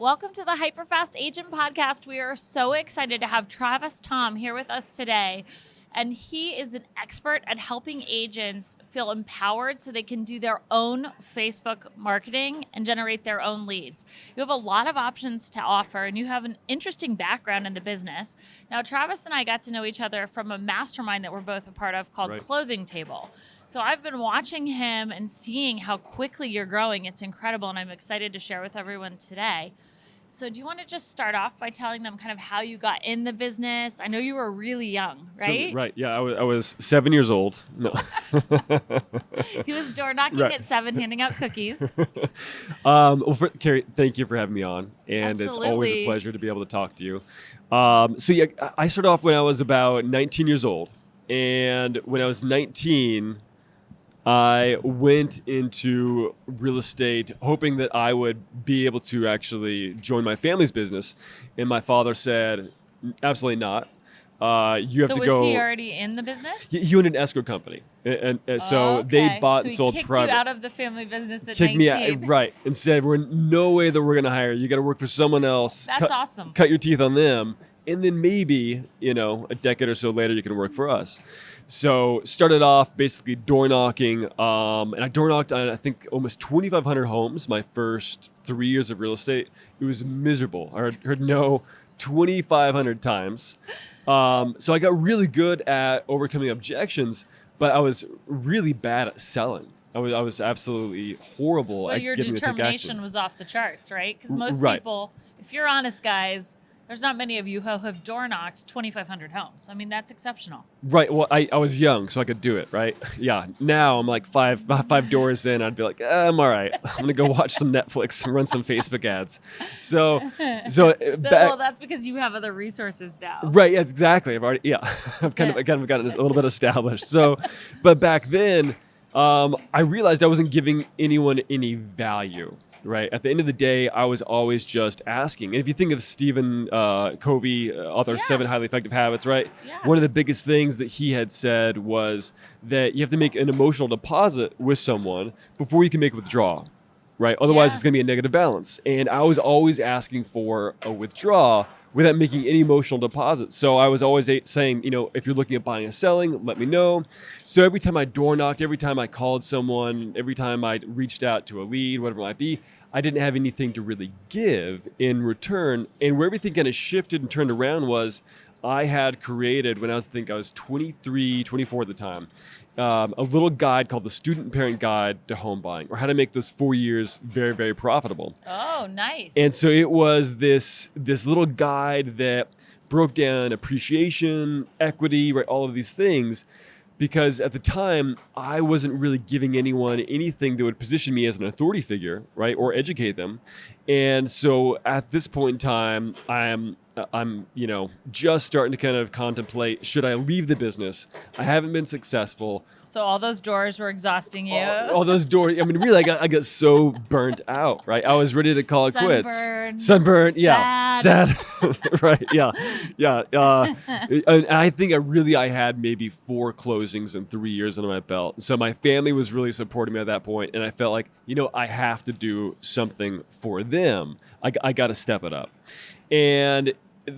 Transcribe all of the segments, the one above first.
Welcome to the HyperFast Agent Podcast. We are so excited to have Travis Thom here with us today. And he is an expert at helping agents feel empowered so they can do their own Facebook marketing and generate their own leads. You have a lot of options to offer, and you have an interesting background in the business. Now, Travis and I got to know each other from a mastermind that we're both a part of called Closing Table. So I've been watching him and seeing how quickly you're growing. It's incredible, and I'm excited to share with everyone today. So do you want to just start off by telling them kind of how you got in the business? I know you were really young, right? Right, yeah, I was 7 years old. No. He was door knocking at 7, handing out cookies. Carrie, thank you for having me on, and Absolutely. It's always a pleasure to be able to talk to you. I started off when I was about 19 years old, and when I was 19, I went into real estate hoping that I would be able to actually join my family's business. And my father said, absolutely not. You have to go. So was he already in the business? He owned an escrow company. And so they bought and sold private. So he kicked you out of the family business at 19. Me out, right. And said, we're no way that we're going to hire you. You got to work for someone else. That's awesome. Cut your teeth on them. And then maybe, a decade or so later, you can work for us. So started off basically door knocking, and I door knocked on, I think, almost 2,500 homes my first 3 years of real estate. It was miserable. I heard no 2,500 times. So I got really good at overcoming objections, but I was really bad at selling. I was absolutely horrible at your getting to take action. determination was off the charts, right? Because most people, if you're honest, guys, there's not many of you who have door knocked 2,500 homes. I mean, that's exceptional. Right. Well, I was young, so I could do it, right? Yeah. Now I'm like five doors in. I'd be like, I'm all right. I'm going to go watch some Netflix and run some Facebook ads. Well, that's because you have other resources now. Right. Yeah, exactly. I've kind of gotten a little bit established. So, but back then, I realized I wasn't giving anyone any value. Right. At the end of the day, I was always just asking. And if you think of Stephen Covey, author of 7 Highly Effective Habits, right? Yeah. One of the biggest things that he had said was that you have to make an emotional deposit with someone before you can make a withdrawal, right? Otherwise, it's going to be a negative balance. And I was always asking for a withdrawal without making any emotional deposit. So I was always saying, if you're looking at buying or selling, let me know. So every time I door knocked, every time I called someone, every time I reached out to a lead, whatever it might be, I didn't have anything to really give in return. And where everything kind of shifted and turned around was I had created, when I was 23, 24 at the time, a little guide called the Student Parent Guide to Home Buying, or how to make those 4 years very, very profitable. Oh, nice. And so it was this little guide that broke down appreciation, equity, right, all of these things. Because at the time, I wasn't really giving anyone anything that would position me as an authority figure, right, or educate them. And so at this point in time, I'm just starting to kind of contemplate, should I leave the business? I haven't been successful. So all those doors were exhausting you. All those doors. I mean, really, I got so burnt out, right? I was ready to call it quits. Sunburned. Yeah. Sad. Right. Yeah. And I think I had maybe 4 closings in 3 years under my belt. So my family was really supporting me at that point, and I felt like, I have to do something for them. I got to step it up. And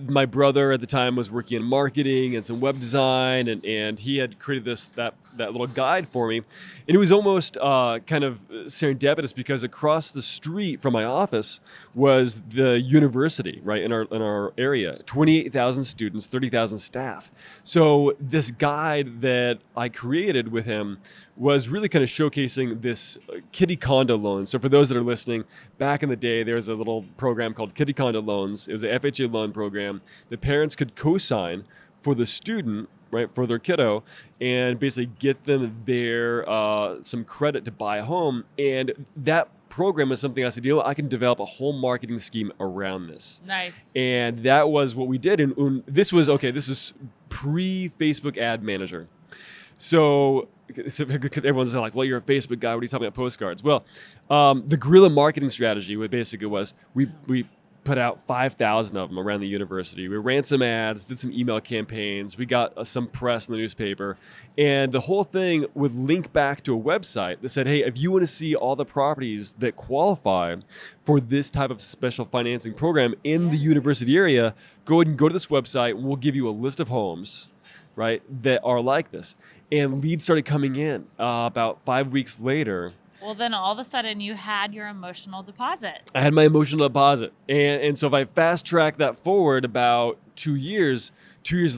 my brother at the time was working in marketing and some web design, and he had created that little guide for me. And it was almost kind of serendipitous because across the street from my office was the university, right, in our area. 28,000 students, 30,000 staff. So this guide that I created with him was really kind of showcasing this kiddie condo loan. So for those that are listening, back in the day, there was a little program called kiddie condo loans. It was an FHA loan program. The parents could co-sign for the student, right, for their kiddo, and basically get them some credit to buy a home. And that program is something I said, I can develop a whole marketing scheme around this. Nice. And that was what we did. And this was pre-Facebook ad manager. So everyone's like, well, you're a Facebook guy. What are you talking about postcards? Well, the guerrilla marketing strategy basically was we put out 5,000 of them around the university. We ran some ads, did some email campaigns. We got some press in the newspaper. And the whole thing would link back to a website that said, hey, if you want to see all the properties that qualify for this type of special financing program in the university area, go ahead and go to this website. And we'll give you a list of homes, right, that are like this. And leads started coming in about 5 weeks later. Well, then all of a sudden you had your emotional deposit. I had my emotional deposit. And so if I fast track that forward about 2 years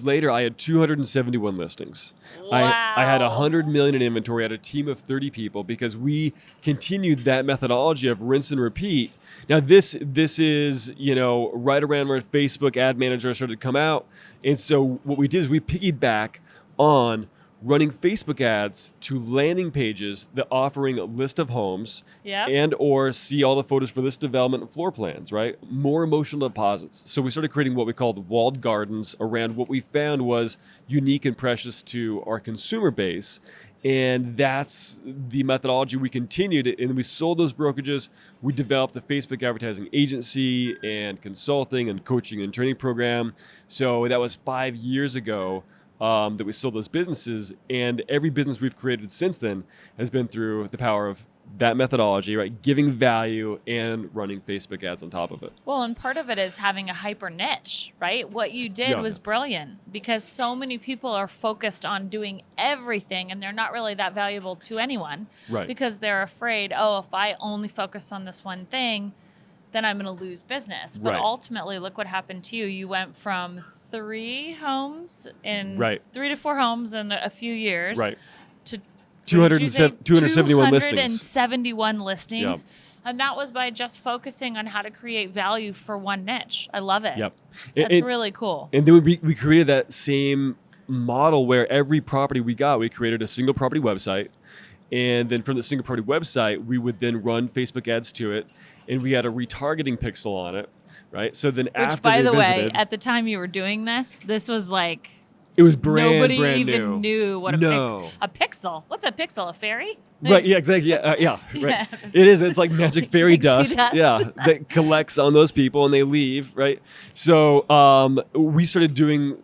later, I had 271 listings. Wow. I had 100 million in inventory. I had a team of 30 people because we continued that methodology of rinse and repeat. Now this is, right around where Facebook Ad Manager started to come out. And so what we did is we piggyback on running Facebook ads to landing pages that offering a list of homes and or see all the photos for this development and floor plans, right? More emotional deposits. So we started creating what we called walled gardens around what we found was unique and precious to our consumer base. And that's the methodology we continued. And we sold those brokerages. We developed a Facebook advertising agency and consulting and coaching and training program. So that was 5 years ago. That we sold those businesses, and every business we've created since then has been through the power of that methodology, right? Giving value and running Facebook ads on top of it. Well, and part of it is having a hyper niche, right? What you did was brilliant because so many people are focused on doing everything and they're not really that valuable to anyone, right? Because they're afraid, if I only focus on this one thing, then I'm going to lose business. But ultimately, look what happened to you. You went from 3 homes in 3 to 4 homes in a few years to 271 listings. 271 listings. Yep. And that was by just focusing on how to create value for one niche. I love it. Yep. That's really cool. And then we created that same model where every property we got, we created a single property website. And then from the single property website, we would then run Facebook ads to it. And we had a retargeting pixel on it, right? So then after by the way, visited, at the time you were doing this was like... It was brand Nobody new. even knew what a pixel. What's a pixel? A fairy? Right. Yeah. Exactly. Yeah. Right. It is. It's like magic fairy dust. Yeah. That collects on those people and they leave. Right. So we started doing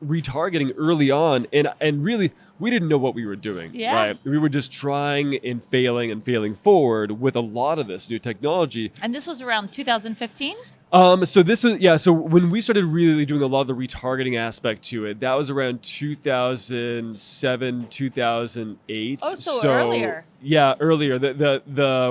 retargeting early on, and really we didn't know what we were doing. Yeah. Right. We were just trying and failing forward with a lot of this new technology. And this was around 2015. So this was, so when we started really doing a lot of the retargeting aspect to it, that was around 2007, 2008. Oh, so earlier. Yeah, earlier.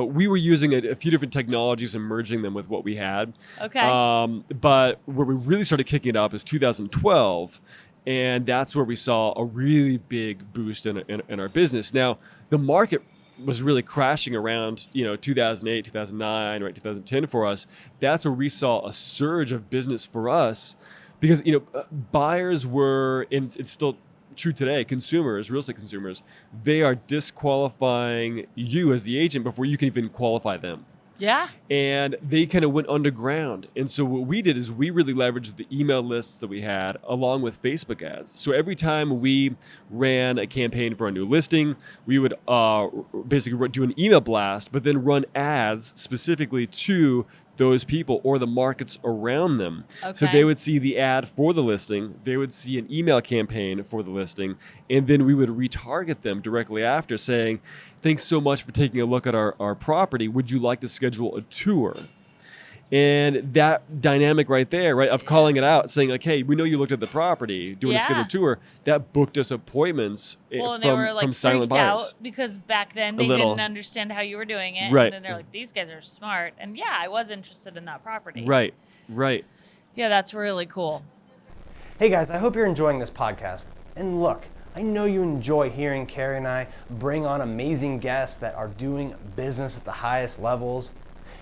We were using a few different technologies and merging them with what we had. Okay. But where we really started kicking it up is 2012. And that's where we saw a really big boost in our business. Now, the market was really crashing around 2008, 2009, right, 2010 for us. That's where we saw a surge of business for us because buyers were, and it's still true today, consumers, real estate consumers, they are disqualifying you as the agent before you can even qualify them. Yeah. And they kind of went underground. And so what we did is we really leveraged the email lists that we had along with Facebook ads. So every time we ran a campaign for a new listing, we would basically do an email blast, but then run ads specifically to those people or the markets around them. Okay. So they would see the ad for the listing, they would see an email campaign for the listing, and then we would retarget them directly after saying, thanks so much for taking a look at our property. Would you like to schedule a tour? And that dynamic right there, right, of calling it out, saying like, hey, we know you looked at the property, doing a scheduled tour, that booked us appointments and they were like from silent freaked buyers. out because back then they didn't understand how you were doing it. Right. And then they're like, these guys are smart. And yeah, I was interested in that property. Right. Yeah, that's really cool. Hey guys, I hope you're enjoying this podcast. And look, I know you enjoy hearing Carrie and I bring on amazing guests that are doing business at the highest levels,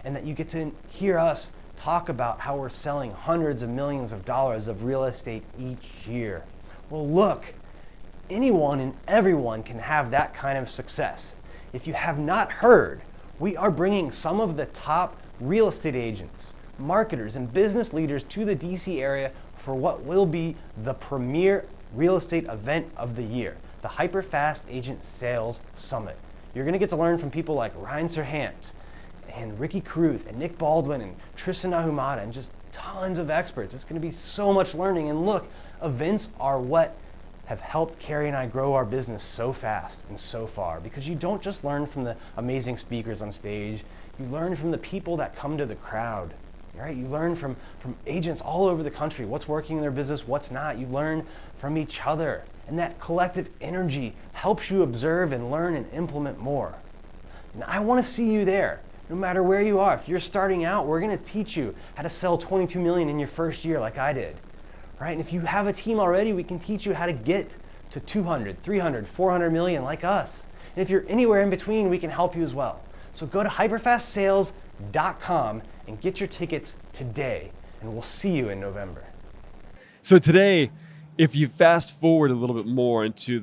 and that you get to hear us talk about how we're selling hundreds of millions of dollars of real estate each year. Well, look, anyone and everyone can have that kind of success. If you have not heard, we are bringing some of the top real estate agents, marketers, and business leaders to the DC area for what will be the premier real estate event of the year, the HyperFast Agent Sales Summit. You're going to get to learn from people like Ryan Serhant and Ricky Caruth and Nick Baldwin and Tristan Ahumada and just tons of experts. It's going to be so much learning. And look, events are what have helped Carrie and I grow our business so fast and so far, because you don't just learn from the amazing speakers on stage, you learn from the people that come to the crowd, right? You learn from agents all over the country, what's working in their business, what's not. You learn from each other, and that collective energy helps you observe and learn and implement more. And I want to see you there, no matter where you are. If you're starting out, we're going to teach you how to sell 22 million in your first year like I did. Right? And if you have a team already, we can teach you how to get to 200, 300, 400 million like us. And if you're anywhere in between, we can help you as well. So go to hyperfastsales.com and get your tickets today, and we'll see you in November. So today, if you fast forward a little bit more into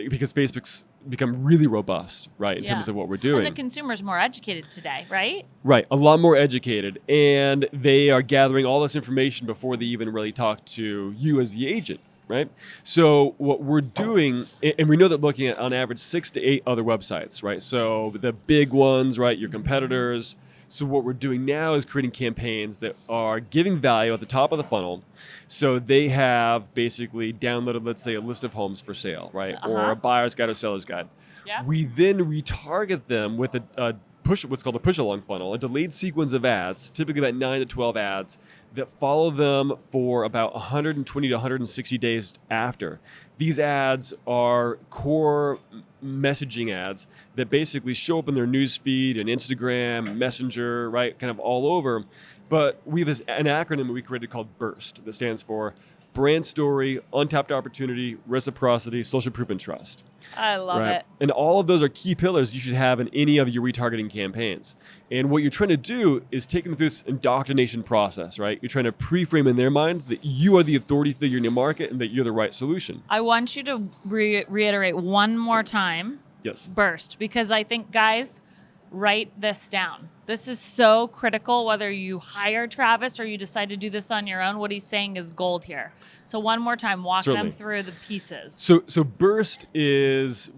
because Facebook's become really robust, right, in terms of what we're doing. And the consumer's more educated today, right? Right, a lot more educated, and they are gathering all this information before they even really talk to you as the agent, right? So what we're doing, and we know that looking at on average 6 to 8 other websites, right? So the big ones, right, your competitors. So what we're doing now is creating campaigns that are giving value at the top of the funnel. So they have basically downloaded, let's say, a list of homes for sale, right? Or a buyer's guide or seller's guide. Yeah. We then retarget them with a push, what's called a push along funnel, a delayed sequence of ads, typically about 9 to 12 ads that follow them for about 120 to 160 days after. These ads are core messaging ads that basically show up in their news feed and Instagram, Messenger, right, kind of all over. But we have an acronym that we created called BURST that stands for Brand Story, Untapped Opportunity, Reciprocity, Social Proof, and Trust. I love it. And all of those are key pillars you should have in any of your retargeting campaigns. And what you're trying to do is take them through this indoctrination process, right? You're trying to pre-frame in their mind that you are the authority figure in your market and that you're the right solution. I want you to reiterate one more time. Yes. BURST, because I think, guys, write this down. This is so critical, whether you hire Travis or you decide to do this on your own. What he's saying is gold here. So one more time, walk them through the pieces. So BURST is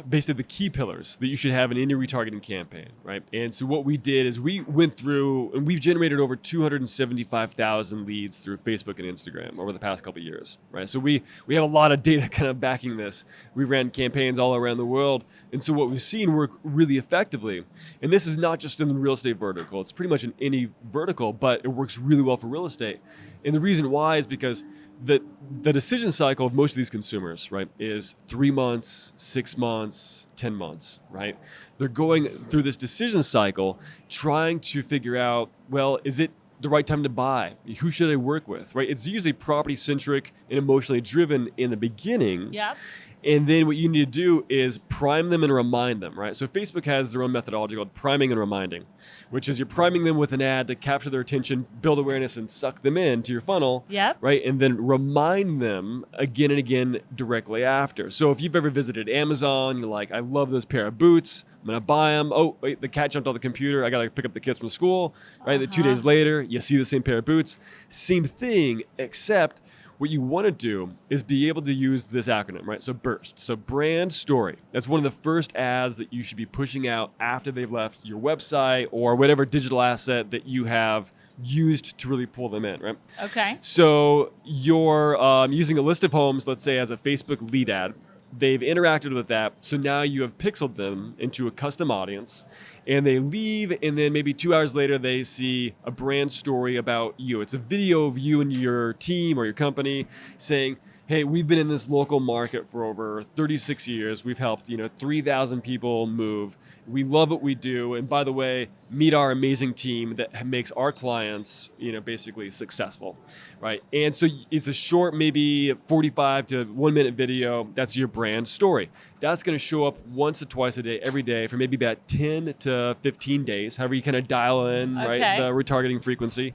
basically the key pillars that you should have in any retargeting campaign, right? And so what we did is we went through and we've generated over 275,000 leads through Facebook and Instagram over the past couple of years, right? So we have a lot of data kind of backing this. We ran campaigns all around the world. And so what we've seen work really effectively, and this is not just in the real estate vertical, it's pretty much in any vertical, but it works really well for real estate. And the reason why is because the decision cycle of most of these consumers, right, is 3 months, 6 months, 10 months, right? They're going through this decision cycle trying to figure out, well, is it the right time to buy? Who should I work with, right? It's usually property-centric and emotionally driven in the beginning. Yep. And then what you need to do is prime them and remind them, right? So Facebook has their own methodology called priming and reminding, which is you're priming them with an ad to capture their attention, build awareness, and suck them into your funnel, right? And then remind them again and again directly after. So if you've ever visited Amazon, you're like, I love this pair of boots, I'm gonna buy them. Oh, wait, the cat jumped on the computer, I gotta pick up the kids from school, right? Then 2 days later, you see the same pair of boots. Same thing, except what you want to do is be able to use this acronym, right? So BURST, so brand story. That's one of the first ads that you should be pushing out after they've left your website or whatever digital asset that you have used to really pull them in, right? Okay. So you're using a list of homes, let's say as a Facebook lead ad. They've interacted with that. So now you have pixeled them into a custom audience and they leave. And then maybe 2 hours later, they see a brand story about you. It's a video of you and your team or your company saying, hey, we've been in this local market for over 36 years. We've helped, 3,000 people move. We love what we do. And by the way, meet our amazing team that makes our clients, basically successful, right? And so it's a short, maybe 45 to 1 minute video. That's your brand story. That's going to show up once or twice a day, every day for maybe about 10 to 15 days, however you kind of dial in, right, the retargeting frequency.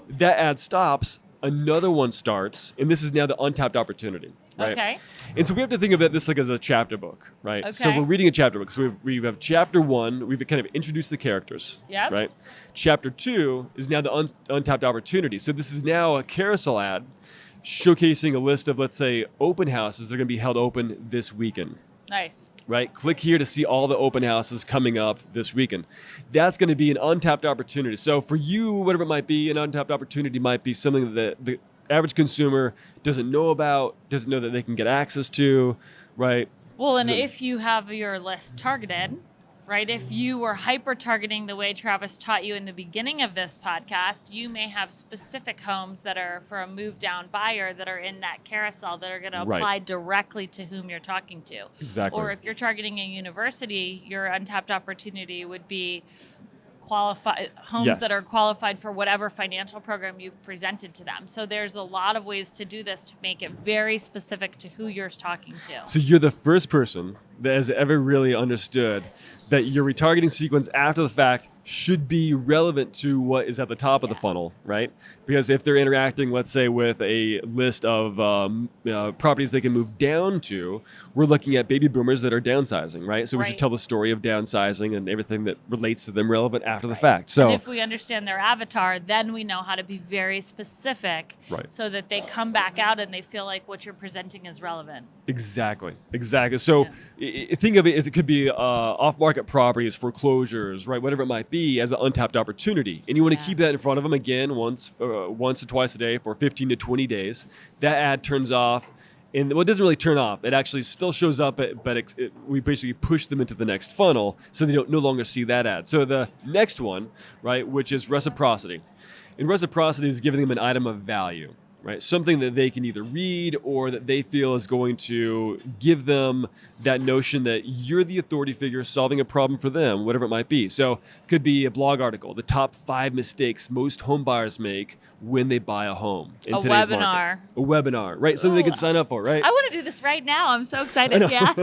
That ad stops. Another one starts, and this is now the untapped opportunity, right? Okay. And so we have to think about this like as a chapter book, right? Okay. So we're reading a chapter book. So we have chapter 1, we've kind of introduced the characters, right? Chapter 2 is now the untapped opportunity. So this is now a carousel ad showcasing a list of, let's say, open houses that are going to be held open this weekend. Nice. Right? Click here to see all the open houses coming up this weekend. That's going to be an untapped opportunity. So for you, whatever it might be, an untapped opportunity might be something that the average consumer doesn't know about, doesn't know that they can get access to, right? Well, and if you have your list targeted, right? If you were hyper-targeting the way Travis taught you in the beginning of this podcast, you may have specific homes that are for a move-down buyer that are in that carousel that are going to apply directly to whom you're talking to. Exactly. Or if you're targeting a university, your untapped opportunity would be qualified homes that are qualified for whatever financial program you've presented to them. So there's a lot of ways to do this to make it very specific to who you're talking to. So you're the first person that has ever really understood that your retargeting sequence after the fact should be relevant to what is at the top of the funnel, right? Because if they're interacting, let's say, with a list of properties they can move down to, we're looking at baby boomers that are downsizing, right? So we should tell the story of downsizing and everything that relates to them relevant after the fact. So, and if we understand their avatar, then we know how to be very specific so that they come back out and they feel like what you're presenting is relevant. Exactly. So think of it as it could be off-market properties, foreclosures, right? Whatever it might be, as an untapped opportunity. And you want to keep that in front of them again once or twice a day for 15 to 20 days. That ad turns off. And well, it doesn't really turn off. It actually still shows up, but we basically push them into the next funnel so they don't no longer see that ad. So the next one, right, which is reciprocity. And reciprocity is giving them an item of value. Right, something that they can either read or that they feel is going to give them that notion that you're the authority figure solving a problem for them, whatever it might be. So it could be a blog article, the top 5 mistakes most home buyers make when they buy a home in today's market. A webinar, right? Something they can sign up for, right? I want to do this right now. I'm so excited. Yeah.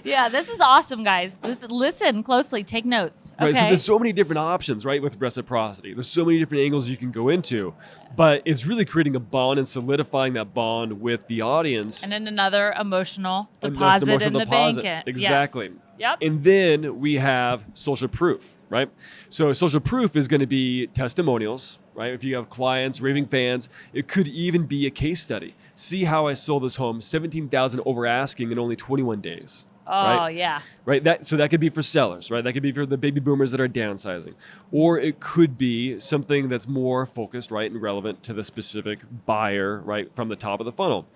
Yeah, this is awesome, guys. Listen closely, take notes. Okay. Right, so there's so many different options, right, with reciprocity. There's so many different angles you can go into, but it's really creating a bond and solidifying that bond with the audience. And then another emotional deposit in the bank. Exactly. Yes. Yep. And then we have social proof, right? So social proof is going to be testimonials, right? If you have clients, raving fans, it could even be a case study. See how I sold this home, 17,000 over asking in only 21 days. Oh, yeah. Right. So that could be for sellers, right? That could be for the baby boomers that are downsizing. Or it could be something that's more focused, right, and relevant to the specific buyer, right, from the top of the funnel.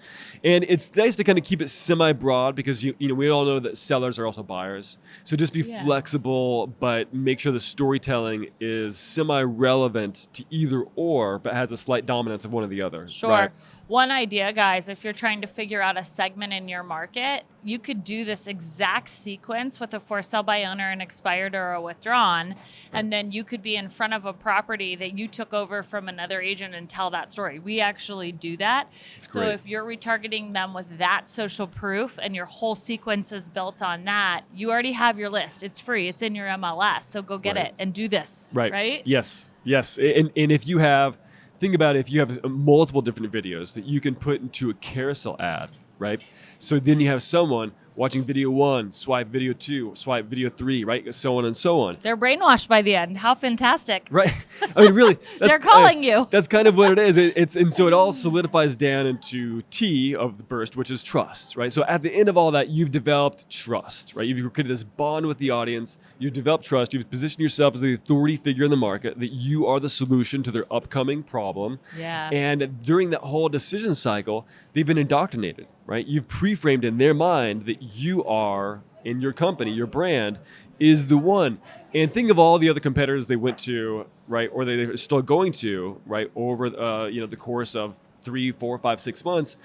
And it's nice to kind of keep it semi-broad because, you know, we all know that sellers are also buyers. So just be flexible, but make sure the storytelling is semi-relevant to either or, but has a slight dominance of one or the other. Sure. Right? One idea, guys, if you're trying to figure out a segment in your market, you could do this exact sequence with a for sale by owner, an expired, or a withdrawn, and then you could be in front of a property that you took over from another agent and tell that story. We actually do that. So if you're retargeting them with that social proof and your whole sequence is built on that, you already have your list. It's free. It's in your MLS. So go get it and do this. Right? Yes. And if you have... Think about it, if you have multiple different videos that you can put into a carousel ad, right? So then you have someone watching video 1, swipe video 2, swipe video 3, right? So on and so on. They're brainwashed by the end. How fantastic. Right. I mean, really. They're calling you. That's kind of what it is. And so it all solidifies down into T of the burst, which is trust, right? So at the end of all that, you've developed trust, right? You've created this bond with the audience. You've developed trust. You've positioned yourself as the authority figure in the market, that you are the solution to their upcoming problem. Yeah. And during that whole decision cycle, they've been indoctrinated, right? You've pre-framed in their mind that you are, in your company, your brand, is the one. And think of all the other competitors they went to, right, or they're still going to, right, over the course of 3, 4, 5, 6 months.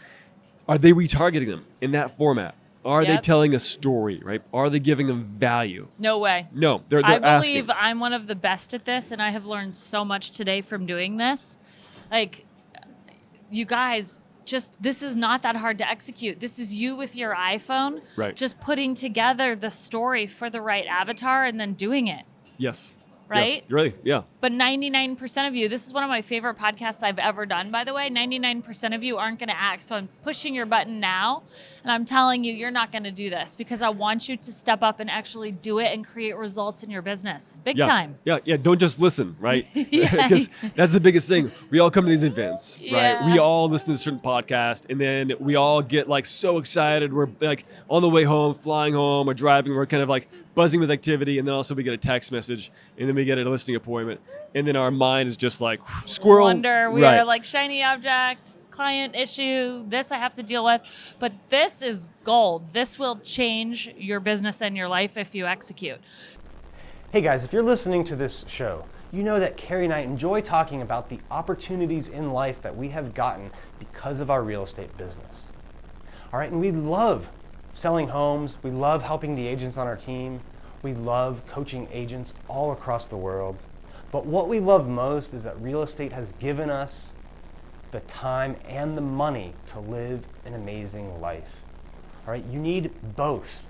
Are they retargeting them in that format? Are they telling a story, right? Are they giving them value? No way. No, they're I asking. believe I'm one of the best at this, and I have learned so much today from doing this. Like, you guys... this is not that hard to execute. This is you with your iPhone, just putting together the story for the right avatar and then doing it. Yes. right? Yes, really, yeah. But 99% of you, this is one of my favorite podcasts I've ever done, by the way, 99% of you aren't going to act. So I'm pushing your button now, and I'm telling you, you're not going to do this because I want you to step up and actually do it and create results in your business. Big time. Yeah. Don't just listen, right? Because that's the biggest thing. We all come to these events, right? We all listen to a certain podcast, and then we all get like so excited. We're like on the way home, flying home, or driving. We're kind of like buzzing with activity, and then also we get a text message, and then we get a listing appointment, and then our mind is just like squirrel. Wonder. We are like shiny object, client issue, this I have to deal with. But this is gold. This will change your business and your life if you execute. Hey guys, if you're listening to this show, you know that Carrie and I enjoy talking about the opportunities in life that we have gotten because of our real estate business. All right, and we love selling homes. We love helping the agents on our team. We love coaching agents all across the world. But what we love most is that real estate has given us the time and the money to live an amazing life. All right, you need both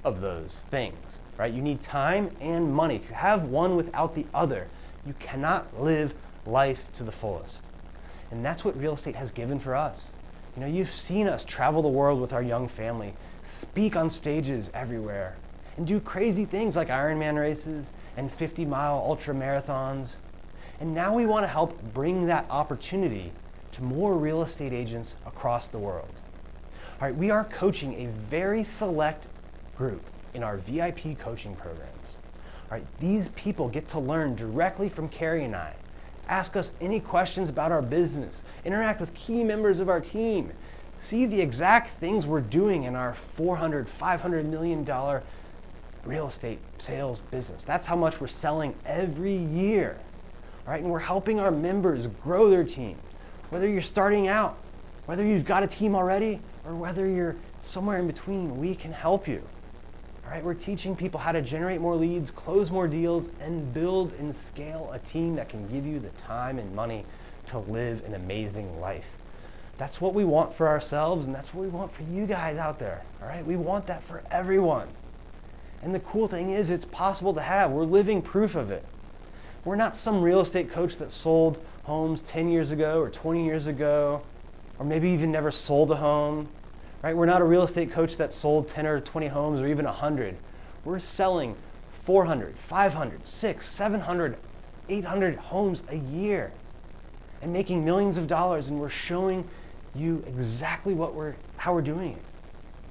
of those things, right? You need time and money. If you have one without the other, you cannot live life to the fullest. And that's what real estate has given for us. You know, you've seen us travel the world with our young family, speak on stages everywhere, and do crazy things like Ironman races and 50-mile ultra marathons. And now we want to help bring that opportunity to more real estate agents across the world. All right, we are coaching a very select group in our VIP coaching programs. All right, these people get to learn directly from Carrie and I, ask us any questions about our business, interact with key members of our team, see the exact things we're doing in our $400, $500 million real estate sales business. That's how much we're selling every year. All right, and we're helping our members grow their team. Whether you're starting out, whether you've got a team already, or whether you're somewhere in between, we can help you. All right, we're teaching people how to generate more leads, close more deals, and build and scale a team that can give you the time and money to live an amazing life. That's what we want for ourselves, and that's what we want for you guys out there. All right, we want that for everyone. And the cool thing is it's possible to have. We're living proof of it. We're not some real estate coach that sold homes 10 years ago or 20 years ago, or maybe even never sold a home. Right? We're not a real estate coach that sold 10 or 20 homes or even 100. We're selling 400, 500, 600, 700, 800 homes a year and making millions of dollars, and we're showing you exactly how we're doing it.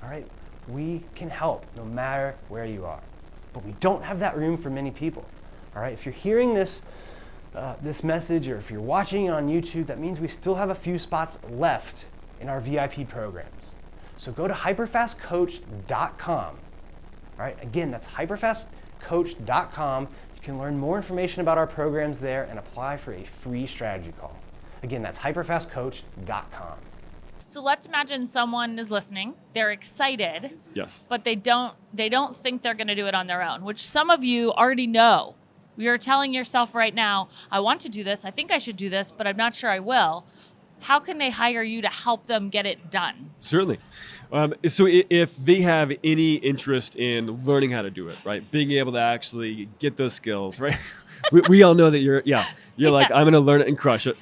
All right? We can help no matter where you are. But we don't have that room for many people. All right? If you're hearing this message, or if you're watching it on YouTube, that means we still have a few spots left in our VIP programs. So go to hyperfastcoach.com. All right, again, that's hyperfastcoach.com. You can learn more information about our programs there and apply for a free strategy call. Again, that's hyperfastcoach.com. So let's imagine someone is listening. They're excited. Yes. But they don't think they're going to do it on their own, which some of you already know. You're telling yourself right now, I want to do this. I think I should do this, but I'm not sure I will. How can they hire you to help them get it done? Certainly. So if they have any interest in learning how to do it, right, being able to actually get those skills, right, we all know that you're like, I'm going to learn it and crush it.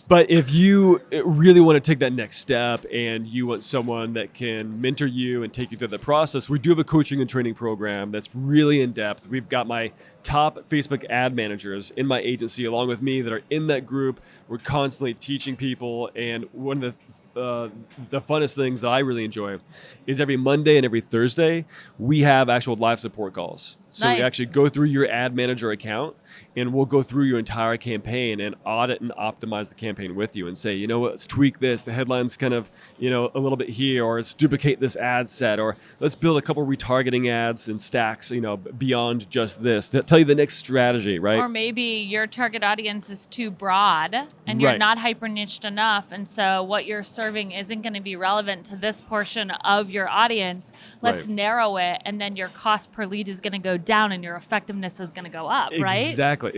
But if you really want to take that next step and you want someone that can mentor you and take you through the process, we do have a coaching and training program that's really in depth. We've got my top Facebook ad managers in my agency along with me that are in that group. We're constantly teaching people, and one of the funnest things that I really enjoy is every Monday and every Thursday, we have actual live support calls. So nice. We actually go through your ad manager account, and we'll go through your entire campaign and audit and optimize the campaign with you and say, you know what, let's tweak this. The headline's kind of, a little bit here, or let's duplicate this ad set, or let's build a couple retargeting ads and stacks, beyond just this to tell you the next strategy, right? Or maybe your target audience is too broad and you're not hyper niched enough. And so what you're serving isn't going to be relevant to this portion of your audience. Let's narrow it. And then your cost per lead is going to go down and your effectiveness is going to go up, right? Exactly.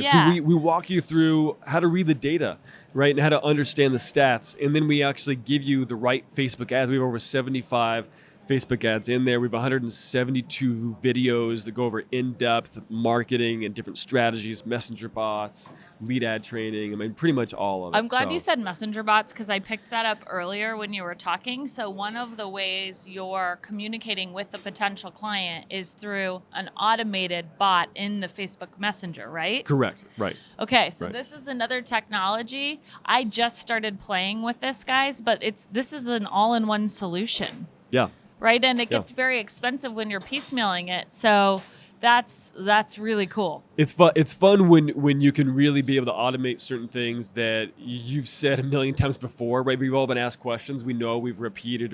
Yeah. So we walk you through how to read the data, right? And how to understand the stats. And then we actually give you the right Facebook ads. We have over 75 Facebook ads in there. We have 172 videos that go over in-depth marketing and different strategies, messenger bots, lead ad training. I mean, pretty much all of it. I'm glad you said messenger bots because I picked that up earlier when you were talking. So one of the ways you're communicating with the potential client is through an automated bot in the Facebook Messenger, right? Correct. Right. Okay, so this is another technology. I just started playing with this, guys, but this is an all-in-one solution. Yeah. Right, and it gets very expensive when you're piecemealing it. So that's really cool. It's fun. It's fun when you can really be able to automate certain things that you've said a million times before, right? We've all been asked questions. We know we've repeated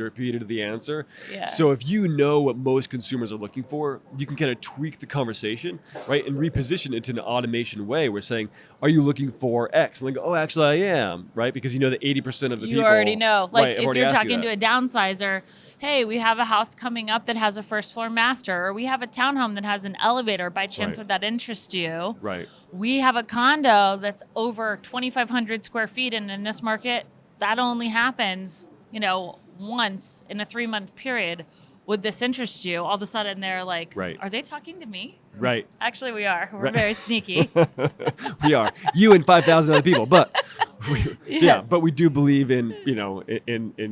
the answer. Yeah. So if you know what most consumers are looking for, you can kind of tweak the conversation, right, and reposition it in an automation way. We're saying, "Are you looking for X?" And they go, "Oh, actually, I am," right? Because you know that 80% of the people. You already know. Like right, if you're talking to a downsizer, hey, we have a house coming up that has a first floor master, or we have a townhome that has an elevator. By chance, would that interest you? Right. We have a condo that's over 2,500 square feet, and in this market, that only happens, once in a 3-month period. Would this interest you? All of a sudden, they're like, are they talking to me? Right. Actually, we are. We're very sneaky. We are. You and 5,000 other people, but but we do believe in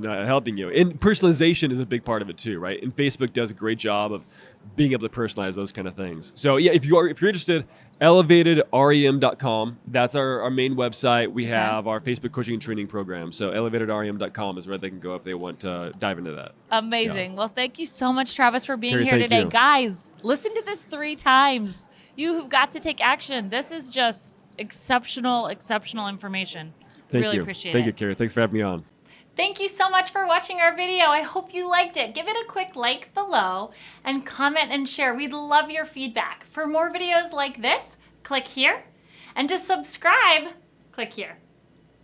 helping you. And personalization is a big part of it too, right? And Facebook does a great job of being able to personalize those kind of things. So yeah, if you're interested, elevatedrem.com. That's our main website. We have our Facebook coaching and training program. So elevatedrem.com is where they can go if they want to dive into that. Amazing. Yeah. Well, thank you so much, Travis, for being Carrie, here today. you. Guys, listen to this 3 times. You have got to take action. This is just exceptional information. Thank really you. Appreciate Thank it. you, Carrie. Thanks for having me on. Thank you so much for watching our video. I hope you liked it. Give it a quick like below and comment and share. We'd love your feedback. For more videos like this, click here. And to subscribe, click here.